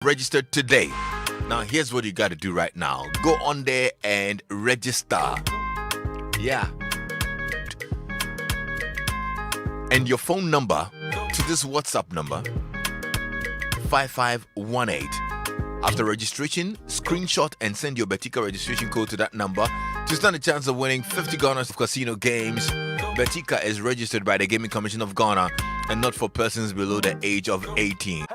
Registered today. Now, here's what you got to do right now. Go on there and register. Yeah. And your phone number to this WhatsApp number, 5518. After registration, screenshot and send your Betika registration code to that number to stand a chance of winning 50 Ghana of casino games. Betika is registered by the Gaming Commission of Ghana and not for persons below the age of 18.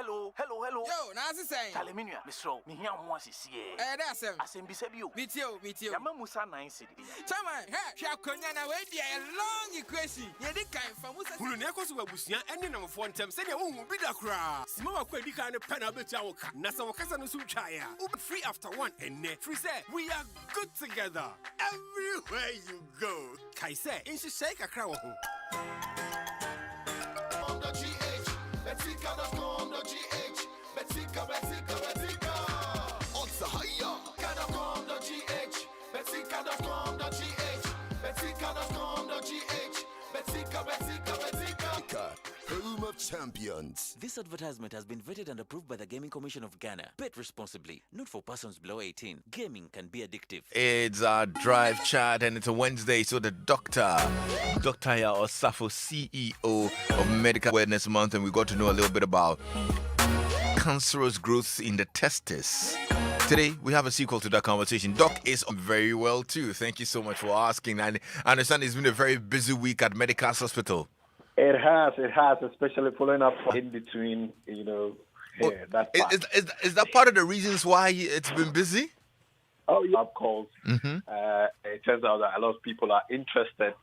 Yo, Nazi saying, Aluminium, Miss Rowe, me here once is here. that's him. I send Bisabio. Meet you. Yama Musa 9 city. Chairman, Shakunyana, wait, a long equation. You did kind from Musa. Who never was young and number one time, say, oh, be the crowd. Small quack kind of pen of the tower. Nasa Wakasano Suchaya. Free after one and net. Free say, we are good together. Everywhere you go. Kaise, and she shake a crowd. On the GH, Betika.com, the GH, Betika. Odds are higher. Betika.com, the GH, Betika.com, the GH, Betika.com, the GH, Betika. Home of champions. This advertisement has been vetted and approved by the Gaming Commission of Ghana. Bet responsibly, not for persons below 18. Gaming can be addictive. It's our drive chat and it's a Wednesday, so the Dr. Yao Osafo, CEO of Medical Awareness Month, and we got to know a little bit about cancerous growths in the testes. Today, we have a sequel to that conversation. Doc is very well too. Thank you so much for asking. And I understand it's been a very busy week at Medical Hospital. It has, especially following up in between, here, that part. Is that part of the reasons why it's been busy? Oh, you have calls. Mm-hmm. It turns out that a lot of people are interested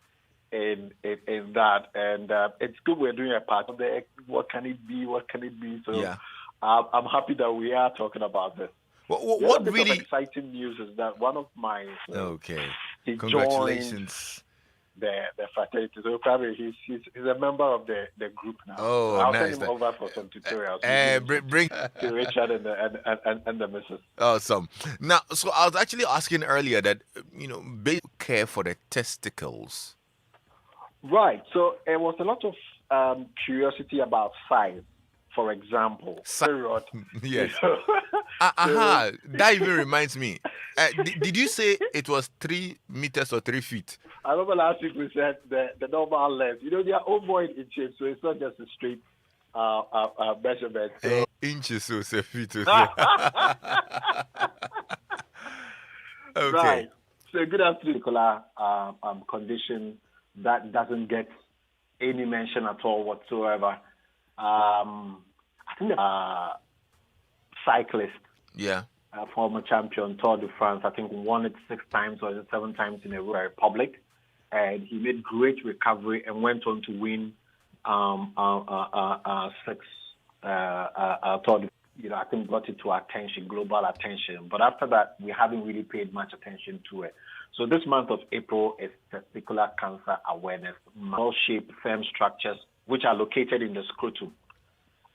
in that, and it's good we're doing a part of the what can it be? So yeah. I'm happy that we are talking about this. What really exciting news is that one of my he congratulations. The fraternity. So probably he's a member of the group now. Oh, I'll nice. send him over for some tutorials. Bring to Richard and the missus. Awesome. Now, so I was actually asking earlier that basic care for the testicles. Right. So there was a lot of curiosity about size. For example, period. Yes. That even reminds me. Did you say it was 3 meters or 3 feet? I remember last week we said the normal length. They are over in inches, so it's not just a straight measurement. So. Inches, so it's a feet. Okay. Right. So good afternoon, particular condition that doesn't get any mention at all whatsoever. I think the cyclist, former champion, Tour de France, I think won it 6 times or 7 times in a row, public, and he made great recovery and went on to win 6 Tour de I think brought it to attention, global attention. But after that, we haven't really paid much attention to it. So this month of April is Testicular Cancer Awareness. Bell-shaped firm structures which are located in the scrotum.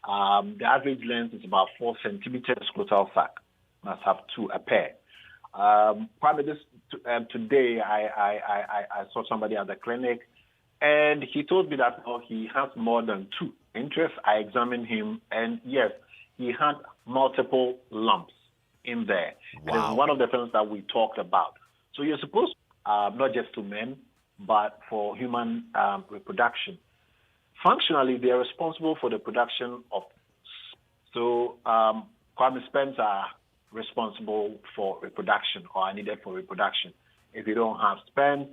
The average length is about 4 centimeters. Scrotal sac must have 2 a pair. Today I saw somebody at the clinic, and he told me that he has more than 2. Interest. I examined him, and yes, he had multiple lumps in there. Wow. And it's one of the things that we talked about. So you're supposed to, not just to men, but for human reproduction. Functionally, they are responsible for the production of. So, sperms are responsible for reproduction or are needed for reproduction. If you don't have sperms,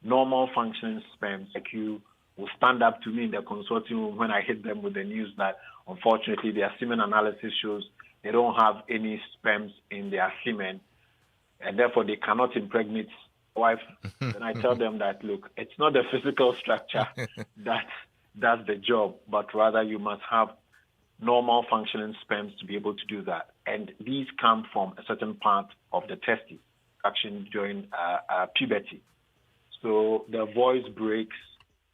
normal functioning sperms like you will stand up to me in the consulting room when I hit them with the news that, unfortunately, their semen analysis shows they don't have any sperms in their semen, and therefore they cannot impregnate wife. Then I tell them that, look, it's not the physical structure that does the job, but rather you must have normal functioning sperms to be able to do that. And these come from a certain part of the testes, action during puberty. So the voice breaks,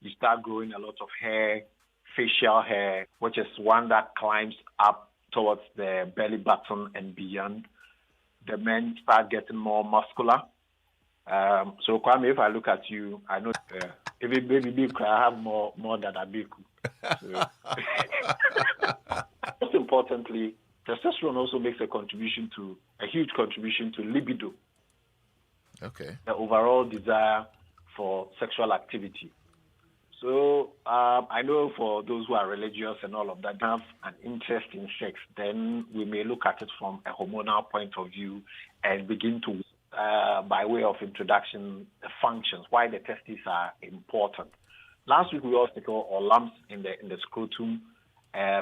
you start growing a lot of hair, facial hair, which is one that climbs up towards the belly button and beyond. The men start getting more muscular. So Kwame, if I look at you, I know if it baby big, I have more than a big. So. Most importantly, testosterone also makes a huge contribution to libido, Okay. the overall desire for sexual activity. So I know for those who are religious and all of that, have an interest in sex, then we may look at it from a hormonal point of view and begin to, by way of introduction, the functions, why the testes are important. Last week we also spoke or lumps in the scrotum,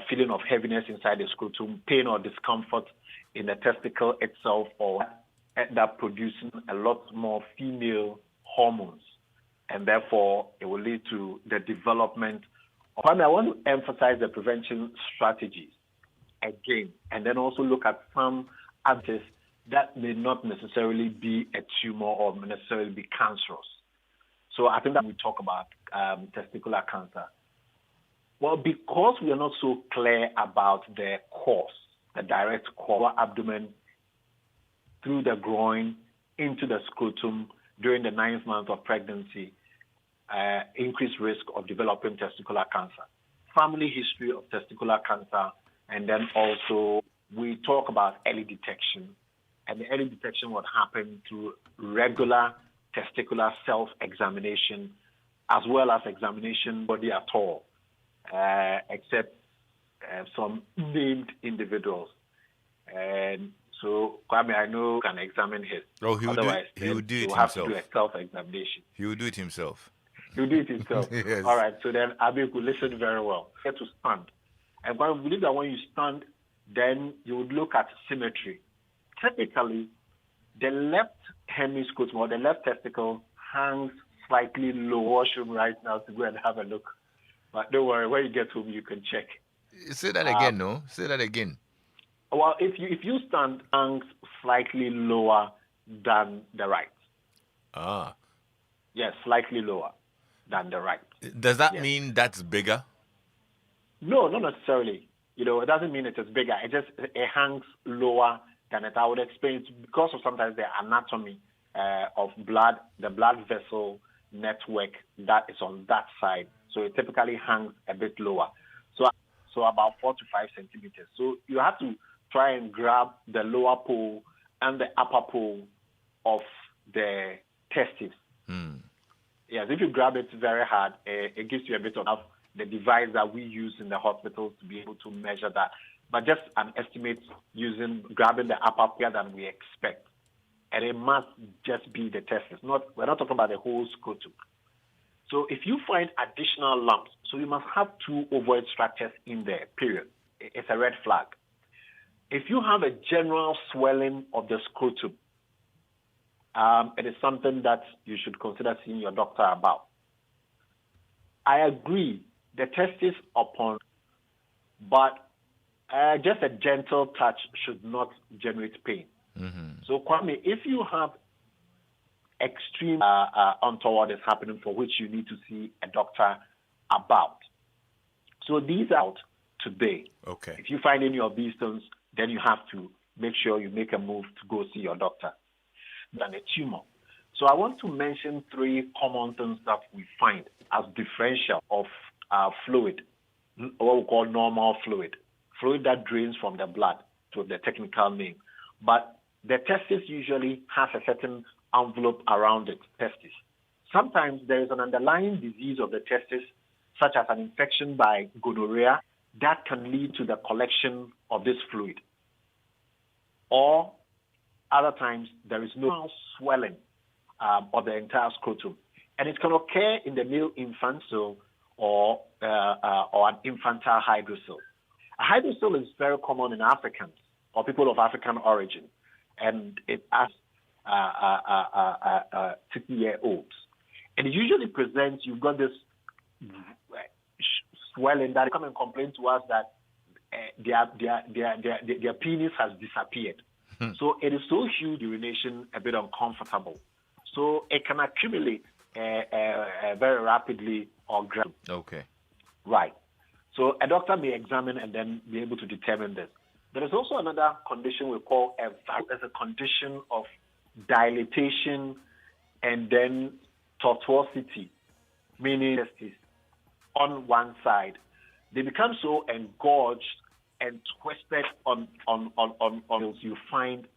feeling of heaviness inside the scrotum, pain or discomfort in the testicle itself, or end up producing a lot more female hormones. And therefore, it will lead to the development. I want to emphasize the prevention strategies again, and then also look at some others that may not necessarily be a tumor or necessarily be cancerous. So I think that we talk about testicular cancer. Well, because we are not so clear about the cause, the direct cause, abdomen, through the groin, into the scrotum, during the 9th month of pregnancy, increased risk of developing testicular cancer. Family history of testicular cancer, and then also we talk about early detection. And the early detection would happen through regular testicular self-examination, as well as examination body at all, except some named individuals. And so Kwame, I know, can examine his. Oh, he will do it he'll himself. have to do a self-examination. He will do it himself. He'll do it himself. Yes. All right. So then Abi will listen very well. Get to stand. And I believe that when you stand, then you would look at symmetry. Typically, the left hemiscrotum or the left testicle hangs slightly low. Washroom right now to go and have a look. But don't worry, when you get home, you can check. Say that again, no? Say that again. Well, if you stand, hangs slightly lower than the right. Ah. Yes, slightly lower than the right. Does that Yes. mean that's bigger? No, not necessarily. It doesn't mean it is bigger. It hangs lower than it. I would explain it because of sometimes the anatomy of blood, the blood vessel network that is on that side. So it typically hangs a bit lower. So about 4 to 5 centimeters. So you have to try and grab the lower pole and the upper pole of the testes. Yes, if you grab it very hard, it gives you a bit of the device that we use in the hospitals to be able to measure that. But just an estimate grabbing the upper pole than we expect. And it must just be the testes. We're not talking about the whole scrotum. So if you find additional lumps, so you must have 2 ovoid structures in there, period. It's a red flag. If you have a general swelling of the scrotum, it is something that you should consider seeing your doctor about. I agree, the testes upon, but just a gentle touch should not generate pain. So Kwame, if you have extreme untoward is happening for which you need to see a doctor about. So these are out today. Okay. If you find any of these things, then you have to make sure you make a move to go see your doctor than a tumor. So I want to mention 3 common things that we find as differential of fluid, what we call normal fluid that drains from the blood, to the technical name. But the testis usually has a certain envelope around it, testis. Sometimes there is an underlying disease of the testis, such as an infection by gonorrhea, that can lead to the collection of this fluid. Or other times there is no swelling of the entire scrotum. And it can occur in the male infant or an infantile hydrocele. A hydrocele is very common in Africans or people of African origin, and it has 60-year-olds. And it usually presents, you've got this swelling that come and complain to us that their penis has disappeared. So it is so huge, urination a bit uncomfortable. So it can accumulate very rapidly or gradually. Okay. Right. So a doctor may examine and then be able to determine this. There is also another condition we call a condition of dilatation and then tortuosity, meaning testes on one side. They become so engorged and twisted on you find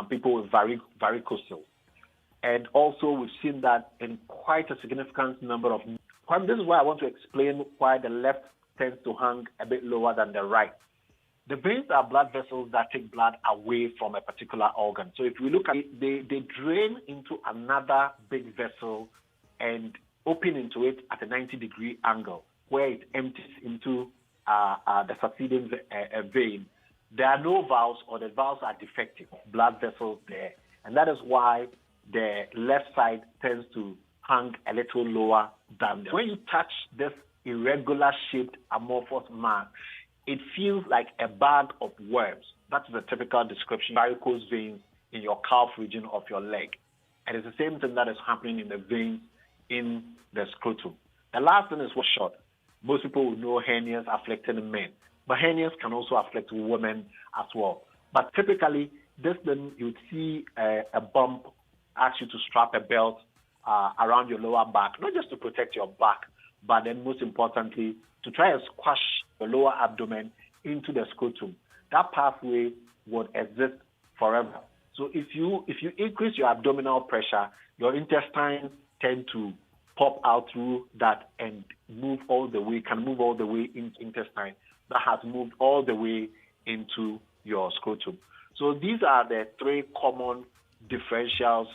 people with varicocele. And also, we've seen that in quite a significant number of. This is why I want to explain why the left tends to hang a bit lower than the right. The veins are blood vessels that take blood away from a particular organ. So if we look at it, they drain into another big vessel and open into it at a 90-degree angle, where it empties into the succeeding vein. There are no valves, or the valves are defective, blood vessels there. And that is why the left side tends to hang a little lower than the. When you touch this irregular shaped amorphous mass, it feels like a bag of worms. That's the typical description. Varicose veins in your calf region of your leg. And it's the same thing that is happening in the veins in the scrotum. The last thing is what's short. Most people will know hernias afflicting men, but hernias can also afflict women as well. But typically, this thing, you'd see a bump, ask you to strap a belt around your lower back, not just to protect your back, but then most importantly, to try and squash the lower abdomen into the scrotum. That pathway would exist forever. So if you increase your abdominal pressure, your intestines tend to pop out through that and can move all the way into intestine that has moved all the way into your scrotum. So these are the three common differentials.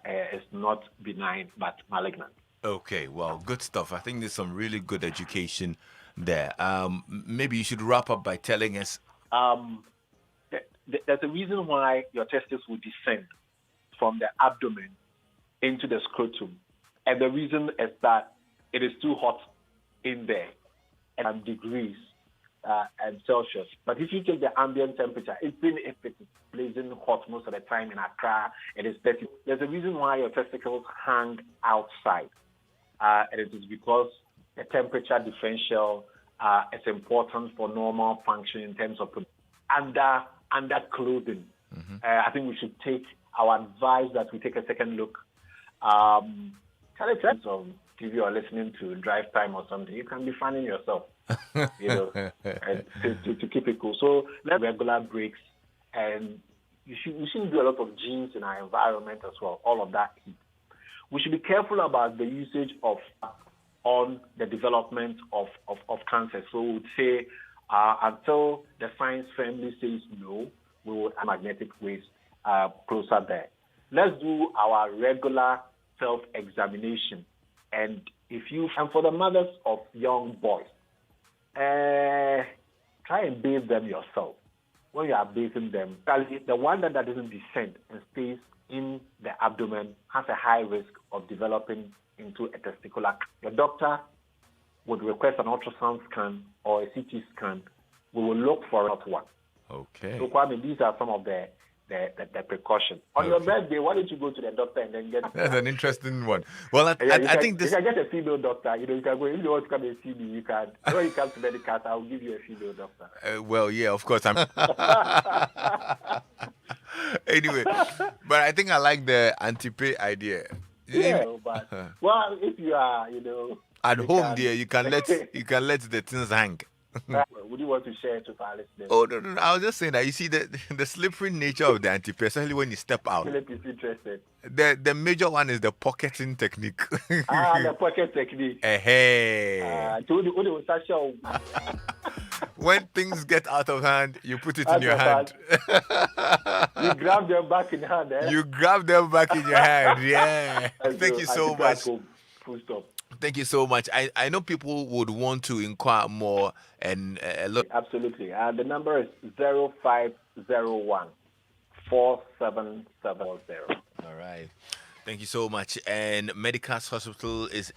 It's not benign but malignant. Okay, well, good stuff. I think there's some really good education there. Maybe you should wrap up by telling us. There's a reason why your testes will descend from the abdomen into the scrotum. And the reason is that it is too hot in there, and degrees and Celsius. But if you take the ambient temperature, even if it's blazing hot most of the time in Accra, it is 30. There's a reason why your testicles hang outside. And it is because the temperature differential is important for normal function in terms of under clothing. Mm-hmm. I think we should take our advice that we take a second look. Tell it on TV or listening to Drive Time or something. You can be fanning yourself, to keep it cool. So let's regular breaks, and we shouldn't do a lot of genes in our environment as well. All of that heat. We should be careful about the usage on the development of cancer. So we would say until the science firmly says no, we will have magnetic waves closer there. Let's do our regular self-examination. And for the mothers of young boys, try and bathe them yourself. When you are bathing them, the one that doesn't descend and stays in the abdomen has a high risk of developing into a testicular. Your doctor would request an ultrasound scan or a CT scan. We will look for that one. Okay. So, Kwame, these are some of the precautions. On your birthday, why don't you go to the doctor and then get... That's an interesting one. Well, I think this... You can get a female doctor. You can go, if you want to come and see me, you can. When you come to Medical, I'll give you a female doctor. Well, yeah, of course. Anyway, but I think I like the anti-pay idea. Yeah, but well, if you are, at home, there you can let the things hang. Would you want to share it with our listeners? Oh no! I was just saying that you see the slippery nature of the anti-pay, especially when you step out. Philip is interested. The major one is the pocketing technique. The pocket technique. Hey. When things get out of hand, you put it in your hand. You grab them back in hand. You grab them back in your hand. Yeah. Thank you so much. Full stop. Thank you so much. I know people would want to inquire more and look. Absolutely. The number is 0501 47740. All right. Thank you so much. And Medicas Hospital is